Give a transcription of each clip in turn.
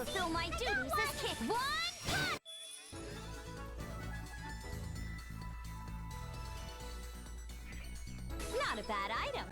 fulfill my duties as kick. One punch! Not a bad item.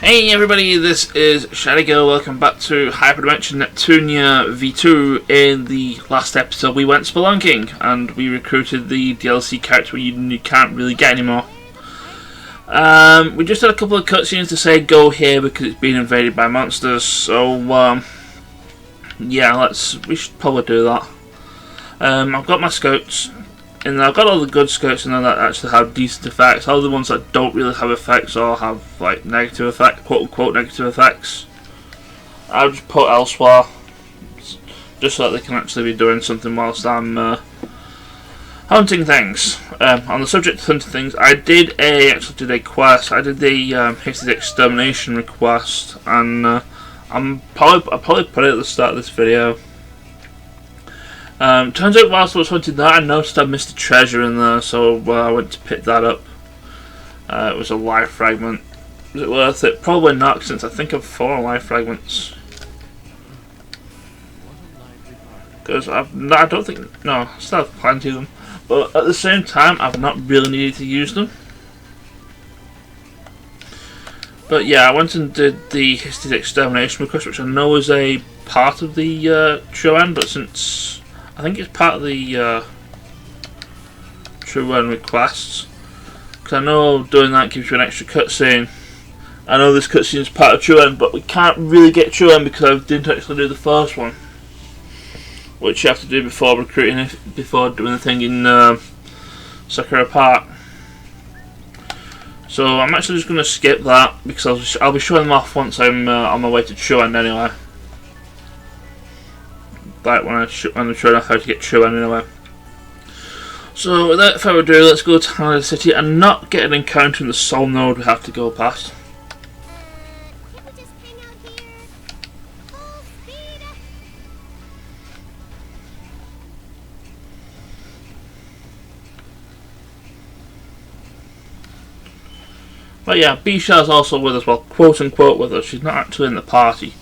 Hey everybody, this is Shadigo. Welcome back to Hyperdimension Neptunia V2. In the last episode we went spelunking and we recruited the DLC character you can't really get anymore. We just had a couple of cutscenes to say go here because it's been invaded by monsters, so yeah, we should probably do that. I've got my scouts, and I've got all the good scouts in there that actually have decent effects. All the ones that don't really have effects or have like negative effects, quote unquote negative effects, I'll just put elsewhere, just so that they can actually be doing something whilst I'm hunting things. On the subject of hunting things, I actually did a quest. I did the Hasted Extermination request, and I'll probably put it at the start of this video. Turns out whilst I was hunting that, I noticed I missed a treasure in there, so I went to pick that up. It was a life fragment. Was it worth it? Probably not, since I think I've 4 life fragments. Because I don't think, no, I still have plenty of them. But at the same time, I've not really needed to use them. But yeah, I went and did the Hasted Extermination request, which I know is a part of the True End, but since I think it's part of the True End requests, because I know doing that gives you an extra cutscene. I know this cutscene is part of True End, but we can't really get True End because I didn't actually do the first one, which you have to do before recruiting, before doing the thing in Sakura Park. So I'm actually just going to skip that because I'll be showing them off once I'm on my way to True End anyway. Like when I'm showing off how to get True End anyway. So without further ado, let's go to Haneda City and not get an encounter in the Soul Node we have to go past. But yeah, B-Sha is also with us, well, quote unquote with us. She's not actually in the party.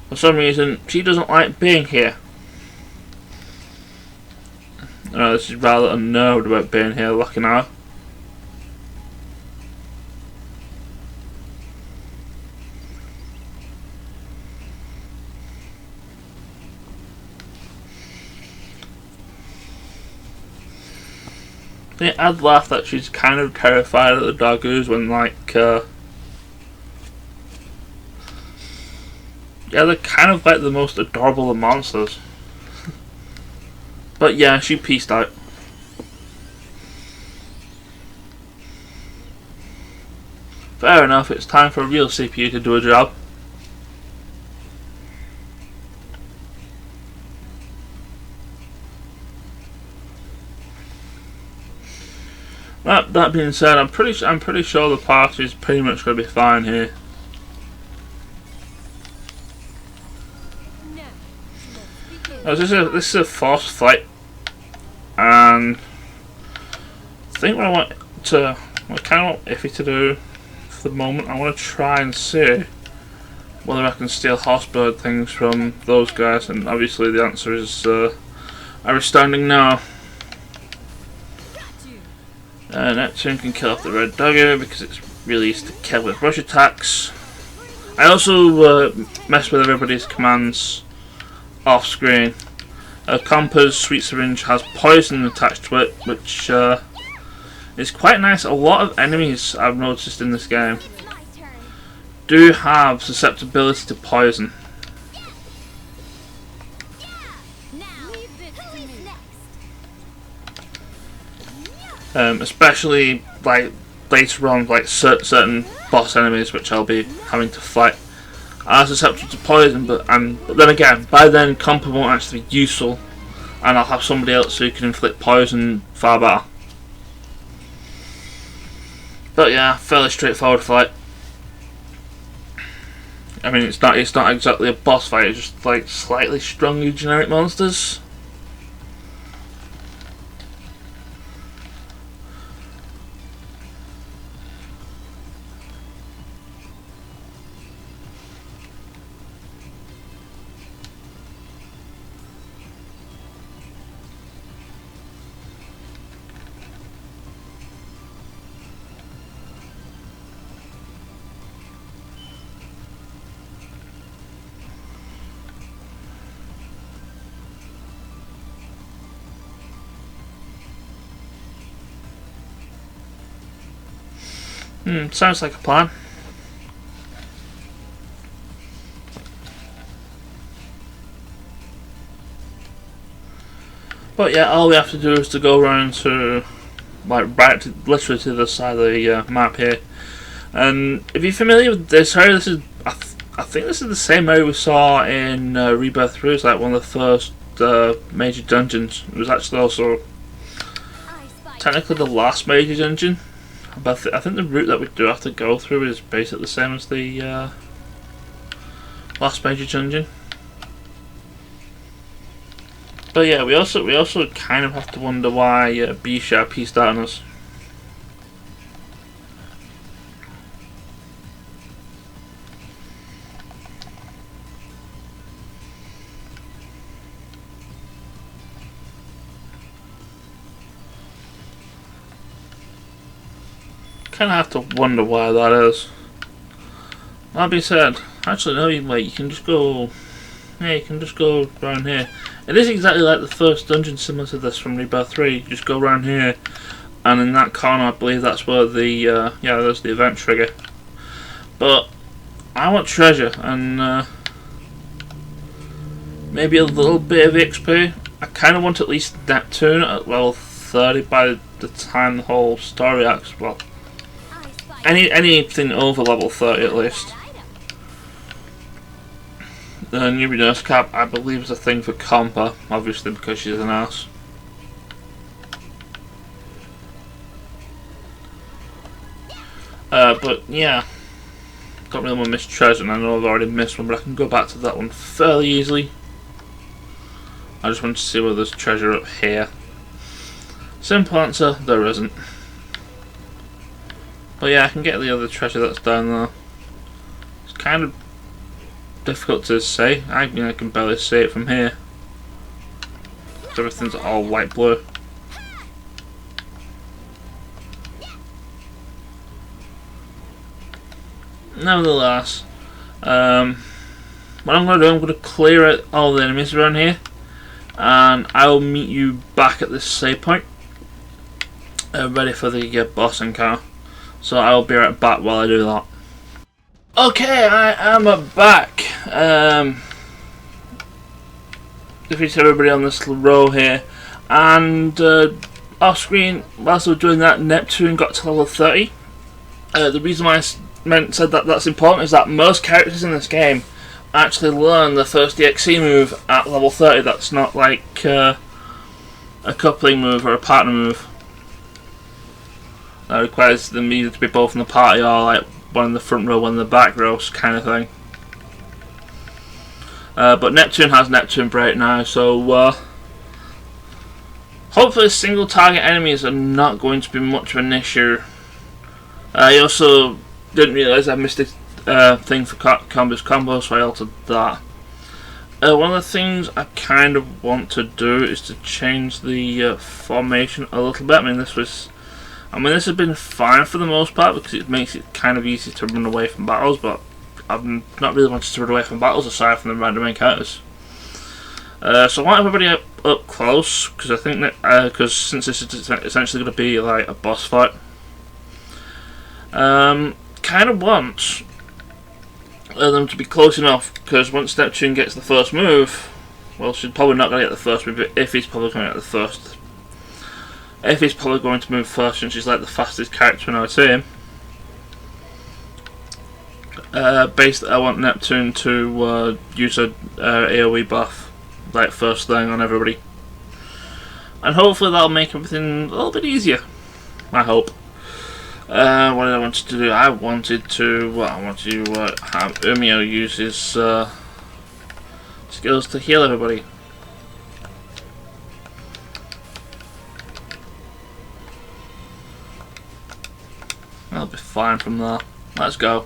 For some reason, she doesn't like being here. She's rather unnerved about being here, looking at her. I'd laugh that she's kind of terrified of the doggos when, like, yeah, they're kind of like the most adorable of monsters. But yeah, she peaced out. Fair enough, it's time for a real CPU to do a job. That being said, I'm pretty sure the party is pretty much going to be fine here. Now, this is a forced flight, and I think what I kind of want iffy to do for the moment, I want to try and see whether I can steal horsebird things from those guys, and obviously the answer is a resounding no. Neptune can kill off the red doggo because it's really easy to kill with rush attacks. I also mess with everybody's commands off screen. Compa's Sweet Syringe has poison attached to it, which is quite nice. A lot of enemies I've noticed in this game do have susceptibility to poison. especially like later on, like certain boss enemies which I'll be having to fight are susceptible to poison. But then again, by then compo won't actually be useful, and I'll have somebody else who can inflict poison far better. But yeah, fairly straightforward fight. I mean, it's not exactly a boss fight. It's just like slightly stronger generic monsters. Sounds like a plan. But yeah, all we have to do is to go around to, like, literally to the side of the map here. And if you're familiar with this area, this is I think this is the same area we saw in Rebirth 3. It's like one of the first major dungeons. It was actually also technically the last major dungeon. But I think the route that we do have to go through is basically the same as the last major dungeon. But yeah, we also kind of have to wonder why B-Sha pieced out on us. Kind of have to wonder why that is. That being said, actually no, you can just go. Yeah, you can just go around here. It is exactly like the first dungeon, similar to this from Rebirth 3. You just go around here, and in that corner, I believe that's where the yeah, there's the event trigger. But I want treasure and maybe a little bit of XP. I kind of want at least Neptune at level 30 by the time the whole story acts. Well, anything over level 30 at least. The newbie nurse cap, I believe, is a thing for Compa, obviously because she's an ass. But yeah, don't really want to miss treasure, and I know I've already missed one, but I can go back to that one fairly easily. I just want to see whether there's treasure up here. Simple answer, there isn't. But yeah, I can get the other treasure that's down there. It's kind of difficult to say. I mean, I can barely see it from here. Everything's all light blue. Nevertheless, what I'm going to do, I'm going to clear out all the enemies around here, and I will meet you back at this save point, ready for the boss encounter. So I will be right back while I do that. Okay, I am back. Defeated everybody on this row here, and off screen, whilst I was doing that, Neptune got to level 30. The reason why I said that that's important is that most characters in this game actually learn the first DXC move at level 30. That's not like a coupling move or a partner move. That requires them either to be both in the party or like one in the front row, one in the back row kind of thing. But Neptune has Neptune Break now, so hopefully single target enemies are not going to be much of an issue. I also didn't realise I missed a thing for combos combo, so I altered that. One of the things I kind of want to do is to change the formation a little bit. I mean, this has been fine for the most part because it makes it kind of easy to run away from battles, but I've not really wanted to run away from battles aside from the random encounters. So I want everybody up close because I think that since this is essentially going to be like a boss fight, kind of want them to be close enough because once Neptune gets the first move, well, she's probably not going to get the first move if he's probably going to get the first. Effie's probably going to move first since she's like the fastest character in our team. Basically, I want Neptune to use a AoE buff like first thing on everybody, and hopefully that'll make everything a little bit easier. I hope. What did I want to do? I wanted to have Umio use his skills to heal everybody. I'll be fine from there. Let's go.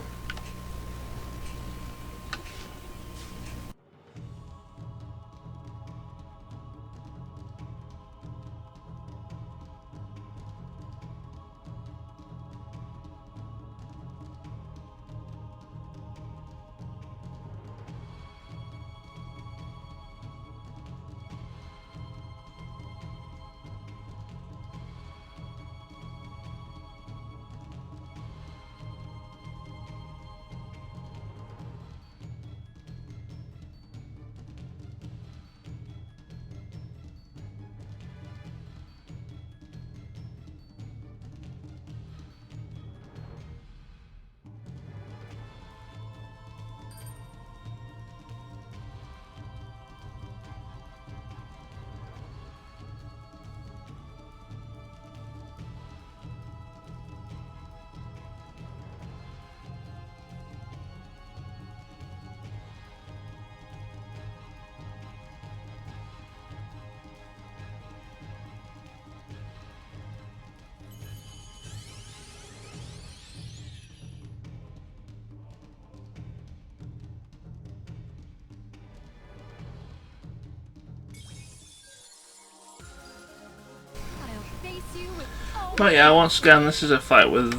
But yeah, once again, this is a fight with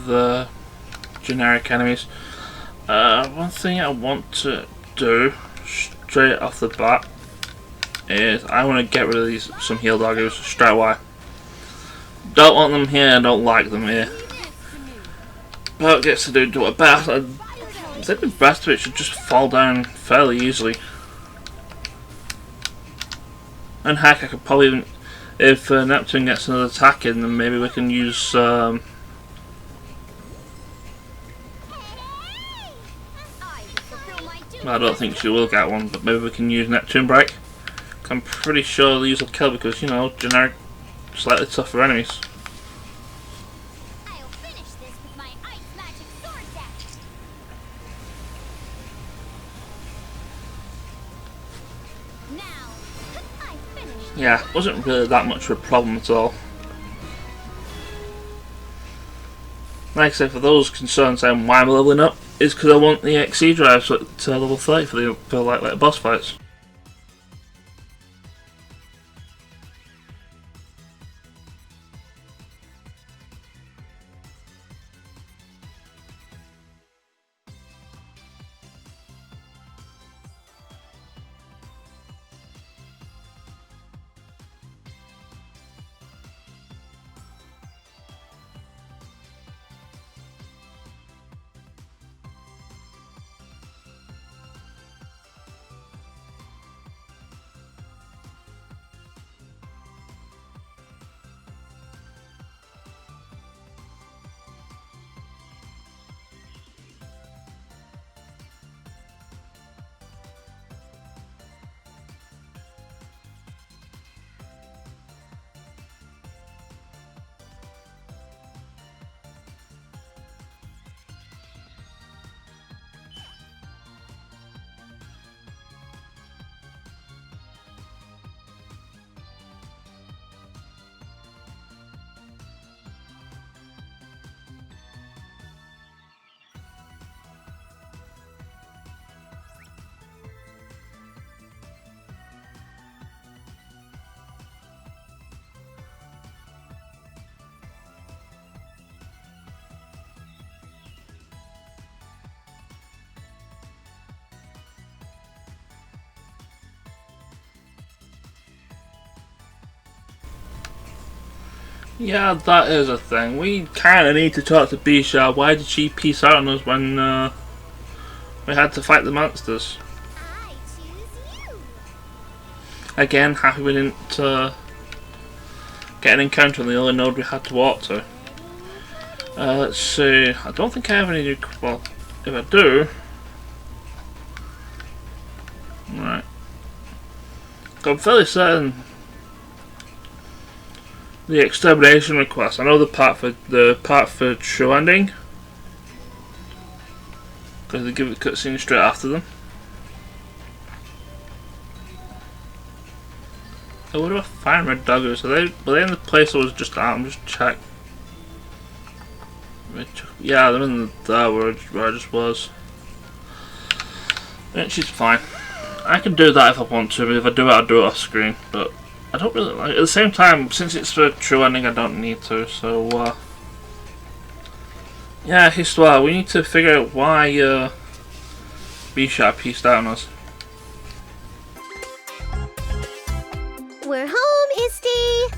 generic enemies. One thing I want to do straight off the bat is I want to get rid of some heal doggos straight away. Don't want them here, don't like them here. But it gets to do a best. I think the best of it should just fall down fairly easily. And heck, I could probably even, if Neptune gets another attack in, then maybe we can use I don't think she will get one, but maybe we can use Neptune Break. I'm pretty sure these will kill because, you know, generic, slightly tougher enemies. I'll finish this with my ice magic sword deck. Now, I finished. Yeah, wasn't really that much of a problem at all. Like I said, for those concerned saying why I'm leveling up, is because I want the XE drives at level 30 for like boss fights. Yeah, that is a thing. We kind of need to talk to B-Sha. Why did she peace out on us when we had to fight the monsters? I choose you. Again, happy we didn't get an encounter on the only node we had to walk to. Let's see. I don't think I have any new. Well, if I do. Right. I'm fairly certain the extermination request. I know the part for show ending, because they give the cutscene straight after them. Oh, what do I find red daggers? Were they in the place I was just at? I'm just check. Yeah, they're in there where I just was. Yeah, she's fine. I can do that if I want to, but if I do it, I'll do it off screen. But I don't really like it. At the same time, since it's for true ending, I don't need to. So, yeah, Histoire, we need to figure out why B-Sha pieced out on us. We're home, Isti!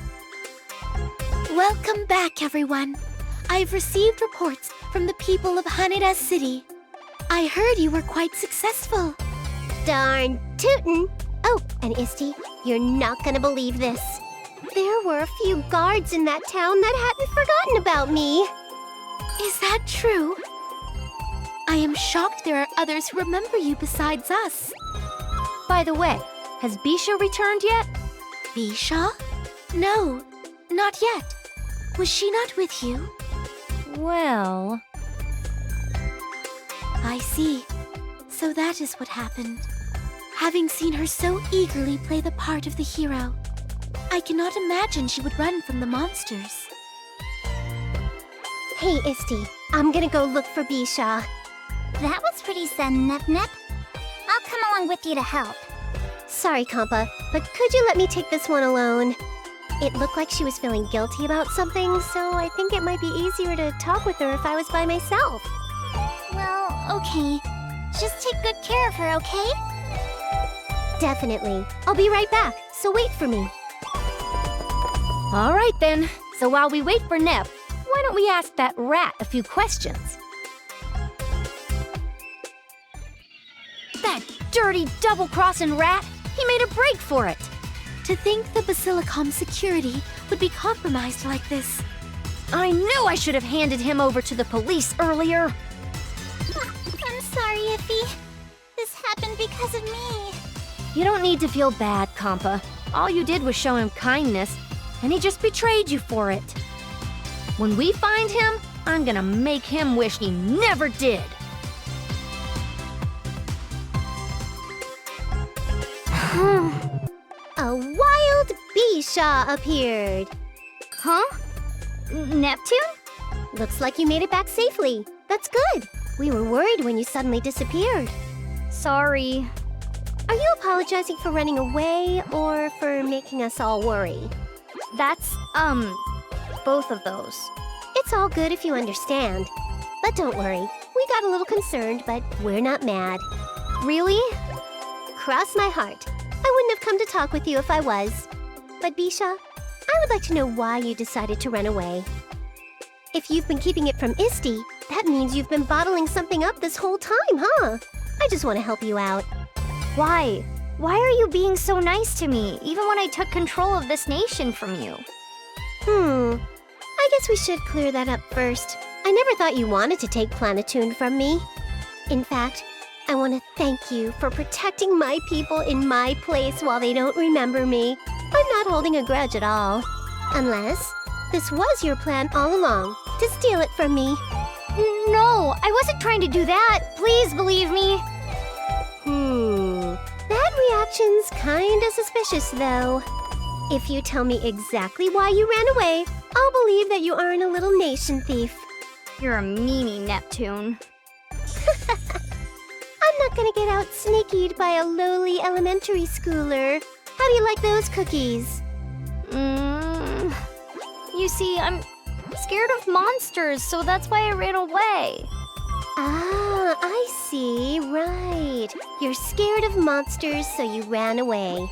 Welcome back, everyone. I've received reports from the people of Haneda City. I heard you were quite successful. Darn tootin'. Oh, and Isti, you're not gonna believe this. There were a few guards in that town that hadn't forgotten about me. Is that true? I am shocked there are others who remember you besides us. By the way, has B-Sha returned yet? B-Sha? No, not yet. Was she not with you? Well... I see. So that is what happened. Having seen her so eagerly play the part of the hero, I cannot imagine she would run from the monsters. Hey, Isti, I'm gonna go look for B-Sha. That was pretty sudden, Nep. I'll come along with you to help. Sorry, Compa, but could you let me take this one alone? It looked like she was feeling guilty about something, so I think it might be easier to talk with her if I was by myself. Well, okay. Just take good care of her, okay? Definitely. I'll be right back, so wait for me. All right then. So while we wait for Nep, why don't we ask that rat a few questions? That dirty double-crossing rat! He made a break for it! To think the Basilicom's security would be compromised like this. I knew I should have handed him over to the police earlier! I'm sorry, Iffy. This happened because of me. You don't need to feel bad, Compa. All you did was show him kindness, and he just betrayed you for it. When we find him, I'm gonna make him wish he never did! A wild B-Sha appeared. Huh? Neptune? Looks like you made it back safely. That's good. We were worried when you suddenly disappeared. Sorry. Are you apologizing for running away or for making us all worry? That's, both of those. It's all good if you understand. But don't worry. We got a little concerned, but we're not mad. Really? Cross my heart. I wouldn't have come to talk with you if I was. But B-Sha, I would like to know why you decided to run away. If you've been keeping it from Isti, that means you've been bottling something up this whole time, huh? I just want to help you out. Why? Why are you being so nice to me, even when I took control of this nation from you? I guess we should clear that up first. I never thought you wanted to take Planetoon from me. In fact, I want to thank you for protecting my people in my place while they don't remember me. I'm not holding a grudge at all. Unless this was your plan all along, to steal it from me. No, I wasn't trying to do that. Please believe me. That reaction's kinda suspicious, though. If you tell me exactly why you ran away, I'll believe that you aren't a little nation thief. You're a meanie, Neptune. I'm not gonna get out sneakied by a lowly elementary schooler. How do you like those cookies? You see, I'm scared of monsters, so that's why I ran away. Ah, I see. Right. You're scared of monsters, so you ran away.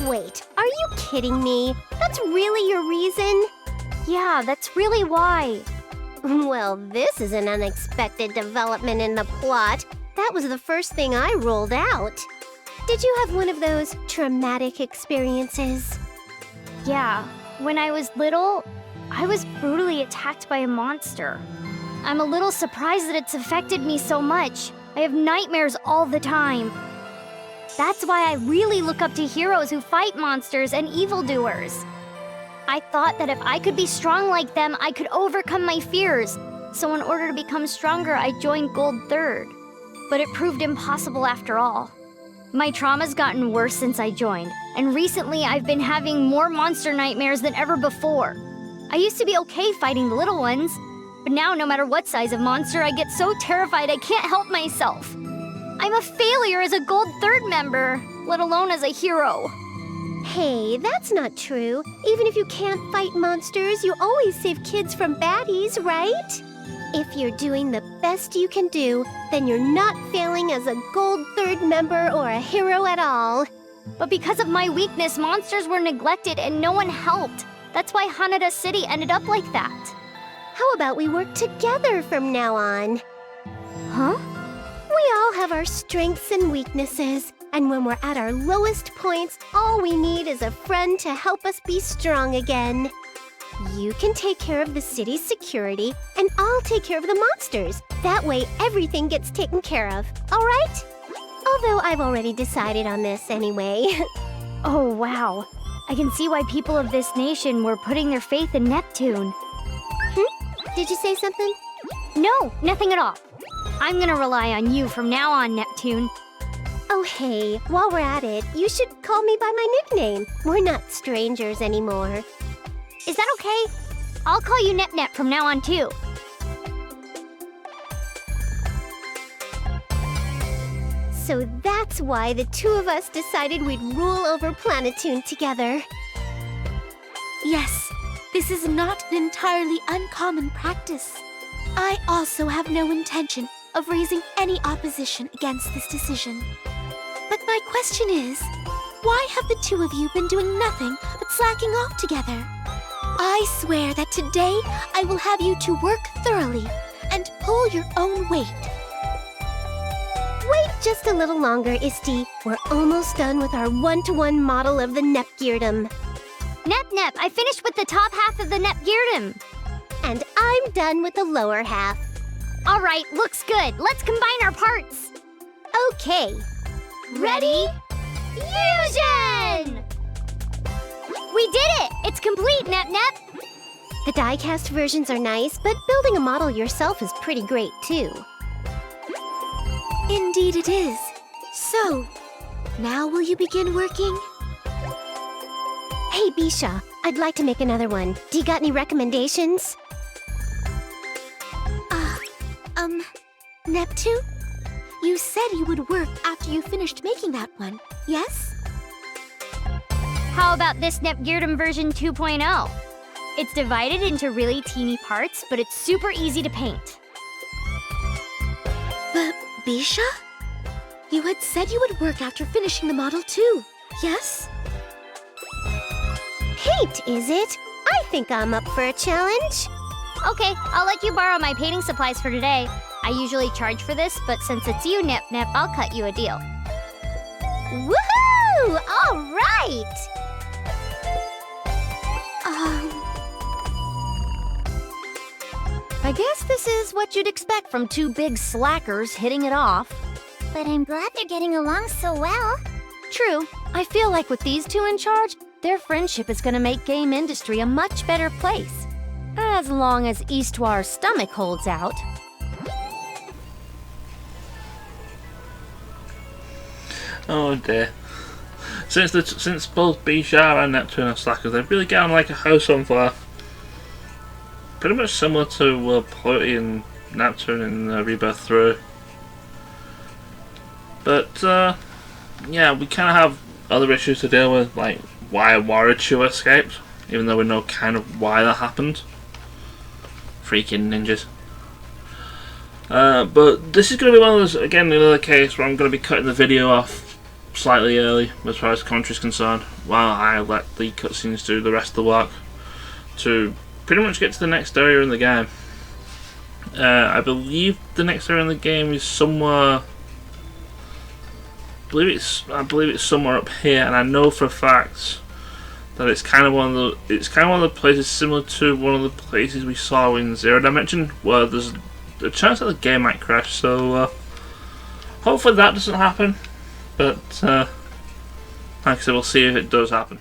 Wait, are you kidding me? That's really your reason? Yeah, that's really why. Well, this is an unexpected development in the plot. That was the first thing I rolled out. Did you have one of those traumatic experiences? Yeah, When I was little, I was brutally attacked by a monster. I'm a little surprised that it's affected me so much. I have nightmares all the time. That's why I really look up to heroes who fight monsters and evildoers. I thought that if I could be strong like them, I could overcome my fears. So in order to become stronger, I joined Gold 3rd. But it proved impossible after all. My trauma's gotten worse since I joined, and recently I've been having more monster nightmares than ever before. I used to be okay fighting the little ones, but now no matter what size of monster, I get so terrified I can't help myself. I'm a failure as a Gold 3rd member, let alone as a hero. Hey, that's not true. Even if you can't fight monsters, you always save kids from baddies, right? If you're doing the best you can do, then you're not failing as a Gold 3rd member or a hero at all. But because of my weakness, monsters were neglected and no one helped. That's why Haneda City ended up like that. How about we work together from now on? Huh? We all have our strengths and weaknesses, and when we're at our lowest points, all we need is a friend to help us be strong again. You can take care of the city's security, and I'll take care of the monsters. That way, everything gets taken care of, all right? Although I've already decided on this anyway. Oh, wow. I can see why people of this nation were putting their faith in Neptune. Did you say something? No, nothing at all. I'm gonna rely on you from now on, Neptune. Oh, hey, while we're at it, you should call me by my nickname. We're not strangers anymore. Is that okay? I'll call you Nep from now on, too. So that's why the two of us decided we'd rule over Planetoon together. Yes, this is not an entirely uncommon practice. I also have no intention of raising any opposition against this decision. But my question is, why have the two of you been doing nothing but slacking off together? I swear that today I will have you to work thoroughly and pull your own weight. Wait just a little longer, Isti. We're almost done with our one-to-one model of the Nepgeardum. Nep, I finished with the top half of the Nepgeardum. And I'm done with the lower half. All right, looks good. Let's combine our parts. Okay. Ready? Fusion! We did it! It's complete, Nep. The die-cast versions are nice, but building a model yourself is pretty great, too. Indeed it is. So, now will you begin working? Hey, B-Sha, I'd like to make another one. Do you got any recommendations? Neptune? You said you would work after you finished making that one, yes? How about this Nepgeardum version 2.0? It's divided into really teeny parts, but it's super easy to paint. But, B-Sha? You had said you would work after finishing the model too, yes? Paint, is it? I think I'm up for a challenge. Okay, I'll let you borrow my painting supplies for today. I usually charge for this, but since it's you, Nep, I'll cut you a deal. Woohoo! All right! I guess this is what you'd expect from two big slackers hitting it off. But I'm glad they're getting along so well. True. I feel like with these two in charge, their friendship is gonna make game industry a much better place. As long as Eastwar's stomach holds out. Oh dear. Since both B-Sha and Neptune are slackers, they really get on like a house on fire. Pretty much similar to Poety and Neptune in Rebirth 3. But yeah, we kind of have other issues to deal with, like why Warachu escaped, even though we know kind of why that happened. Freaking ninjas. But this is going to be one of those, again, another case where I'm going to be cutting the video off slightly early as far as commentary is concerned, while I let the cutscenes do the rest of the work to pretty much get to the next area in the game. I believe the next area in the game is somewhere. I believe it's somewhere up here, and I know for a fact that it's kind of one of the places similar to one of the places we saw in Zero Dimension, where there's a chance that the game might crash. So hopefully that doesn't happen. But like I said, we'll see if it does happen.